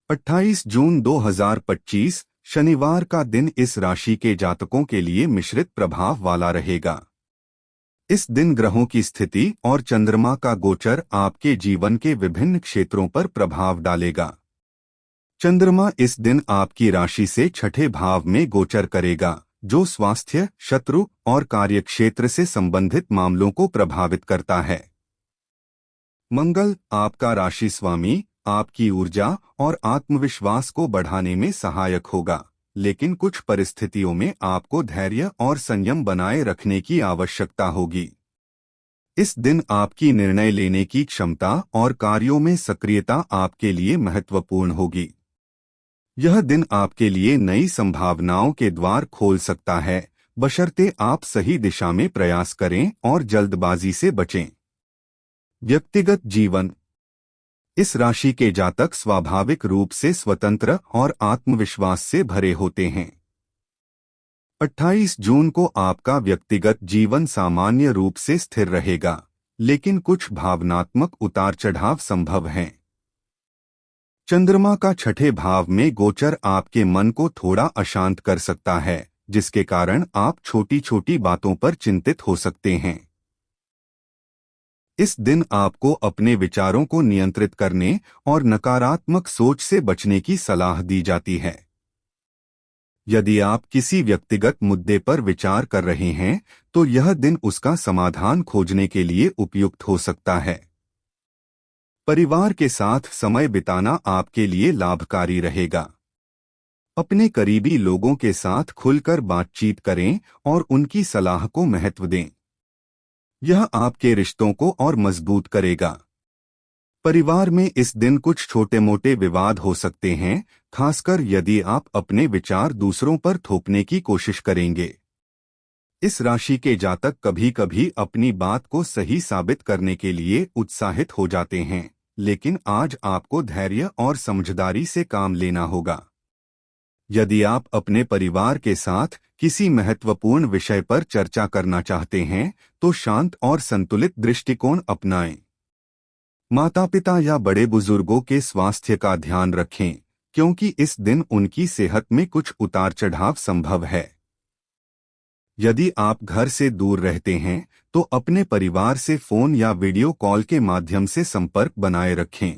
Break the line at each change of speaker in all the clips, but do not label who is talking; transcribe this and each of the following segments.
28 जून 2025 शनिवार का दिन इस राशि के जातकों के लिए मिश्रित प्रभाव वाला रहेगा। इस दिन ग्रहों की स्थिति और चंद्रमा का गोचर आपके जीवन के विभिन्न क्षेत्रों पर प्रभाव डालेगा। चंद्रमा इस दिन आपकी राशि से छठे भाव में गोचर करेगा, जो स्वास्थ्य, शत्रु और कार्यक्षेत्र से संबंधित मामलों को प्रभावित करता है। मंगल आपका राशि स्वामी आपकी ऊर्जा और आत्मविश्वास को बढ़ाने में सहायक होगा, लेकिन कुछ परिस्थितियों में आपको धैर्य और संयम बनाए रखने की आवश्यकता होगी। इस दिन आपकी निर्णय लेने की क्षमता और कार्यों में सक्रियता आपके लिए महत्वपूर्ण होगी। यह दिन आपके लिए नई संभावनाओं के द्वार खोल सकता है, बशर्ते आप सही दिशा में प्रयास करें और जल्दबाजी से बचें। व्यक्तिगत जीवन। इस राशि के जातक स्वाभाविक रूप से स्वतंत्र और आत्मविश्वास से भरे होते हैं। 28 जून को आपका व्यक्तिगत जीवन सामान्य रूप से स्थिर रहेगा, लेकिन कुछ भावनात्मक उतार चढ़ाव संभव हैं। चंद्रमा का छठे भाव में गोचर आपके मन को थोड़ा अशांत कर सकता है, जिसके कारण आप छोटी छोटी बातों पर चिंतित हो सकते हैं। इस दिन आपको अपने विचारों को नियंत्रित करने और नकारात्मक सोच से बचने की सलाह दी जाती है। यदि आप किसी व्यक्तिगत मुद्दे पर विचार कर रहे हैं, तो यह दिन उसका समाधान खोजने के लिए उपयुक्त हो सकता है। परिवार के साथ समय बिताना आपके लिए लाभकारी रहेगा। अपने करीबी लोगों के साथ खुलकर बातचीत करें और उनकी सलाह को महत्व दें। यह आपके रिश्तों को और मजबूत करेगा। परिवार में इस दिन कुछ छोटे मोटे विवाद हो सकते हैं, खासकर यदि आप अपने विचार दूसरों पर थोपने की कोशिश करेंगे। इस राशि के जातक कभी कभी अपनी बात को सही साबित करने के लिए उत्साहित हो जाते हैं, लेकिन आज आपको धैर्य और समझदारी से काम लेना होगा। यदि आप अपने परिवार के साथ किसी महत्वपूर्ण विषय पर चर्चा करना चाहते हैं, तो शांत और संतुलित दृष्टिकोण अपनाएं। माता-पिता या बड़े बुजुर्गों के स्वास्थ्य का ध्यान रखें, क्योंकि इस दिन उनकी सेहत में कुछ उतार चढ़ाव संभव है। यदि आप घर से दूर रहते हैं, तो अपने परिवार से फोन या वीडियो कॉल के माध्यम से संपर्क बनाए रखें।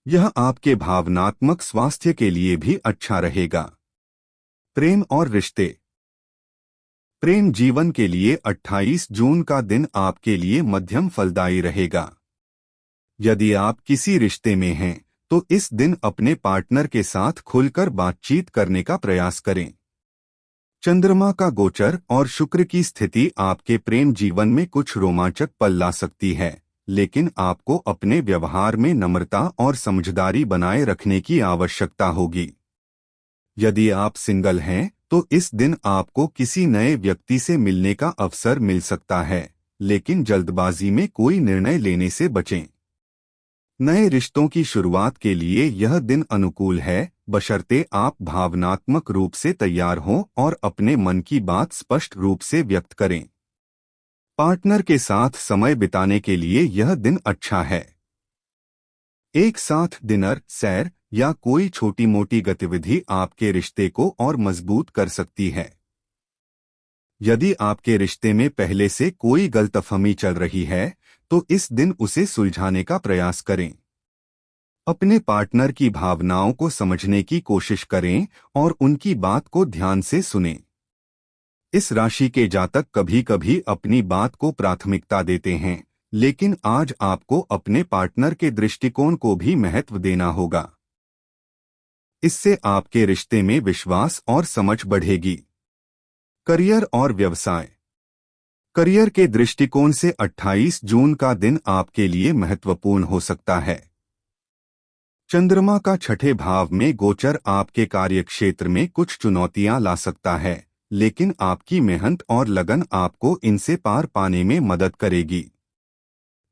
यह आपके भावनात्मक स्वास्थ्य के लिए भी अच्छा रहेगा। प्रेम और रिश्ते। प्रेम जीवन के लिए 28 जून का दिन आपके लिए मध्यम फलदायी रहेगा। यदि आप किसी रिश्ते में हैं, तो इस दिन अपने पार्टनर के साथ खुलकर बातचीत करने का प्रयास करें। चंद्रमा का गोचर और शुक्र की स्थिति आपके प्रेम जीवन में कुछ रोमांचक पल ला सकती है, लेकिन आपको अपने व्यवहार में नम्रता और समझदारी बनाए रखने की आवश्यकता होगी। यदि आप सिंगल हैं, तो इस दिन आपको किसी नए व्यक्ति से मिलने का अवसर मिल सकता है, लेकिन जल्दबाजी में कोई निर्णय लेने से बचें। नए रिश्तों की शुरुआत के लिए यह दिन अनुकूल है, बशर्ते आप भावनात्मक रूप से तैयार हों और अपने मन की बात स्पष्ट रूप से व्यक्त करें। पार्टनर के साथ समय बिताने के लिए यह दिन अच्छा है। एक साथ डिनर, सैर या कोई छोटी मोटी गतिविधि आपके रिश्ते को और मजबूत कर सकती है। यदि आपके रिश्ते में पहले से कोई गलतफहमी चल रही है, तो इस दिन उसे सुलझाने का प्रयास करें। अपने पार्टनर की भावनाओं को समझने की कोशिश करें और उनकी बात को ध्यान से सुनें। इस राशि के जातक कभी कभी अपनी बात को प्राथमिकता देते हैं, लेकिन आज आपको अपने पार्टनर के दृष्टिकोण को भी महत्व देना होगा। इससे आपके रिश्ते में विश्वास और समझ बढ़ेगी। करियर और व्यवसाय। करियर के दृष्टिकोण से 28 जून का दिन आपके लिए महत्वपूर्ण हो सकता है। चंद्रमा का छठे भाव में गोचर आपके कार्यक्षेत्र में कुछ चुनौतियां ला सकता है, लेकिन आपकी मेहनत और लगन आपको इनसे पार पाने में मदद करेगी।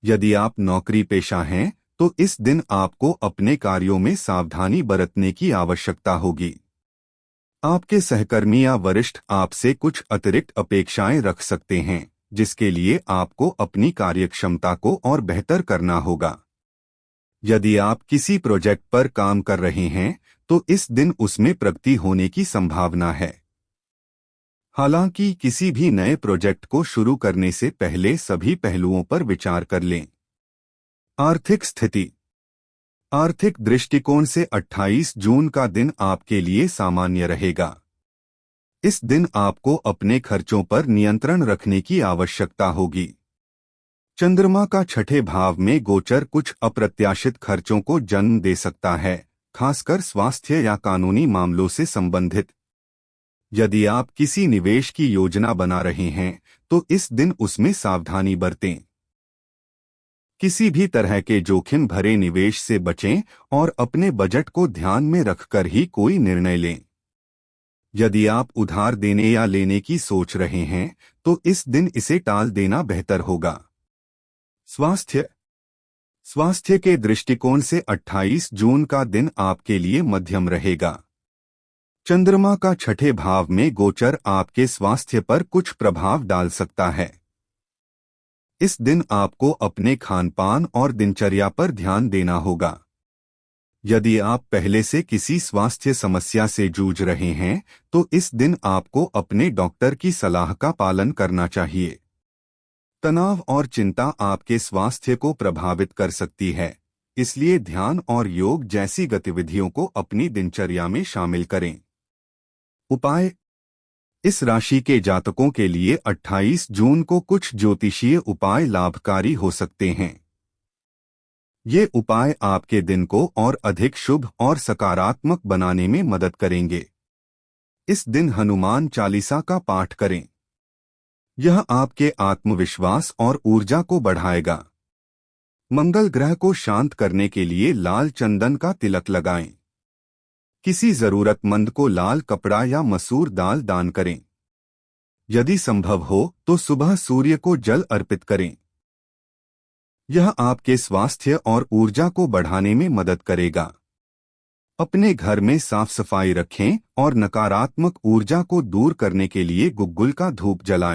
यदि आप नौकरी पेशा हैं, तो इस दिन आपको अपने कार्यों में सावधानी बरतने की आवश्यकता होगी। आपके सहकर्मी या वरिष्ठ आपसे कुछ अतिरिक्त अपेक्षाएं रख सकते हैं, जिसके लिए आपको अपनी कार्यक्षमता को और बेहतर करना होगा। यदि आप किसी प्रोजेक्ट पर काम कर रहे हैं तो इस दिन उसमें प्रगति होने की संभावना है। हालांकि किसी भी नए प्रोजेक्ट को शुरू करने से पहले सभी पहलुओं पर विचार कर लें। आर्थिक स्थिति। आर्थिक दृष्टिकोण से 28 जून का दिन आपके लिए सामान्य रहेगा। इस दिन आपको अपने खर्चों पर नियंत्रण रखने की आवश्यकता होगी। चंद्रमा का छठे भाव में गोचर कुछ अप्रत्याशित खर्चों को जन्म दे सकता है, खासकर स्वास्थ्य या कानूनी मामलों से संबंधित। यदि आप किसी निवेश की योजना बना रहे हैं तो इस दिन उसमें सावधानी बरतें। किसी भी तरह के जोखिम भरे निवेश से बचें और अपने बजट को ध्यान में रखकर ही कोई निर्णय लें। यदि आप उधार देने या लेने की सोच रहे हैं तो इस दिन इसे टाल देना बेहतर होगा। स्वास्थ्य। स्वास्थ्य के दृष्टिकोण से 28 जून का दिन आपके लिए मध्यम रहेगा। चंद्रमा का छठे भाव में गोचर आपके स्वास्थ्य पर कुछ प्रभाव डाल सकता है। इस दिन आपको अपने खानपान और दिनचर्या पर ध्यान देना होगा। यदि आप पहले से किसी स्वास्थ्य समस्या से जूझ रहे हैं तो इस दिन आपको अपने डॉक्टर की सलाह का पालन करना चाहिए। तनाव और चिंता आपके स्वास्थ्य को प्रभावित कर सकती है, इसलिए ध्यान और योग जैसी गतिविधियों को अपनी दिनचर्या में शामिल करें। उपाय। इस राशि के जातकों के लिए 28 जून को कुछ ज्योतिषीय उपाय लाभकारी हो सकते हैं। ये उपाय आपके दिन को और अधिक शुभ और सकारात्मक बनाने में मदद करेंगे। इस दिन हनुमान चालीसा का पाठ करें। यह आपके आत्मविश्वास और ऊर्जा को बढ़ाएगा। मंगल ग्रह को शांत करने के लिए लाल चंदन का तिलक लगाएं। किसी जरूरतमंद को लाल कपड़ा या मसूर दाल दान करें। यदि संभव हो तो सुबह सूर्य को जल अर्पित करें। यह आपके स्वास्थ्य और ऊर्जा को बढ़ाने में मदद करेगा। अपने घर में साफ सफाई रखें और नकारात्मक ऊर्जा को दूर करने के लिए गुग्गुल का धूप जलाएं।